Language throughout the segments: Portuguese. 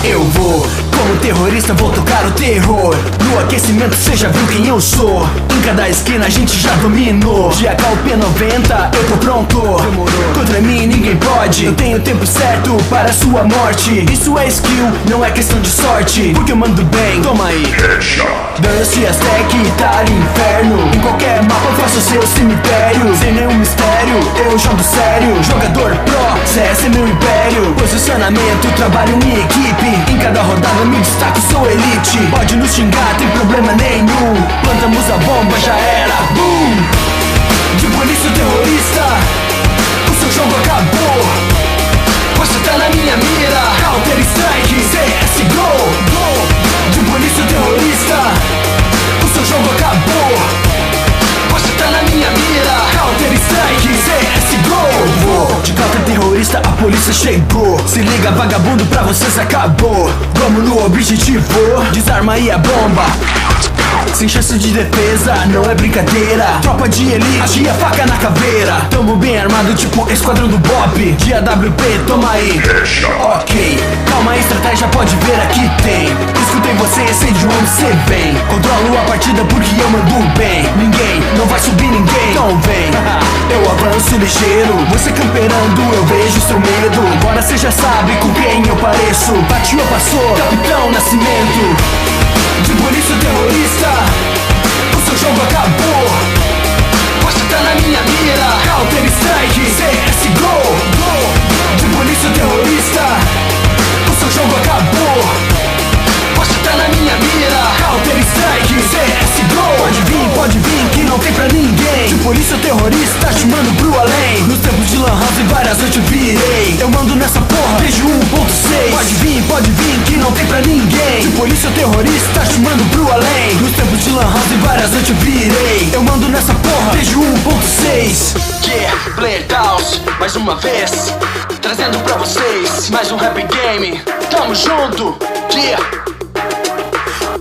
Eu vou, como terrorista, vou tocar o terror. No aquecimento cê já viu quem eu sou. Em cada esquina a gente já dominou. GKP 90, eu tô pronto. Contra mim ninguém pode. Eu tenho o tempo certo para a sua morte. Isso é skill, não é questão de sorte. Porque eu mando bem, toma aí. Dance, Aztec, Itália, inferno. Em qualquer mapa eu faço seu cemitério. Sem nenhum mistério, eu jogo sério. Jogador pro, CS é meu império. Posicionamento, trabalho em equipe. Em cada rodada me destaco, sou elite. Pode nos xingar, tem problema nenhum. Plantamos a bomba, já era, boom. De polícia terrorista, o seu jogo acabou. Você tá na minha mira. Counter Strike, CSGO. De polícia terrorista, o seu jogo acabou. Você tá na minha mira. Counter Strike, CSGO. De counter terrorista a polícia chegou. Se liga vagabundo, pra vocês acabou. Vamos no objetivo, desarma aí a bomba. Sem chance de defesa, não é brincadeira. Tropa de elite, agia faca na caveira. Tamo bem armado tipo esquadrão do Bop. De AWP, toma aí. Ok, calma aí, estratégia, pode ver aqui tem. Escutei você, sei de onde cê vem. Controlo a partida porque eu mando bem. Ninguém, não vai subir ninguém. Então vem, eu avanço ligeiro. Você camperando, eu vejo seu medo. Agora cê já sabe com quem eu pareço. Bateu, passou, Capitão Nascimento. De polícia terrorista, o seu jogo acabou. Você tá na minha mira. Counter Strike, CSGO. De polícia terrorista, o seu jogo acabou. Você tá na minha mira. Counter Strike, CSGO. Pode vir, que não tem pra ninguém. De polícia terrorista, te mando pro além. Nos tempos de Lan House e várias noites eu virei. Eu mando nessa porra, desde 1.6. Pode vir, que não tem pra ninguém. De polícia terrorista, te mando pro além. Nos tempos de Lan House e várias noites eu virei. Eu mando nessa porra, desde 1.6. Yeah, Player Taos, mais uma vez, trazendo pra vocês mais um rap game. Tamo junto, yeah.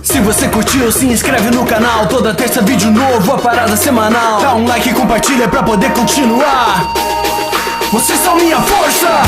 Se você curtiu, se inscreve no canal. Toda terça vídeo novo, a parada semanal. Dá um like e compartilha pra poder continuar. Vocês são minha força.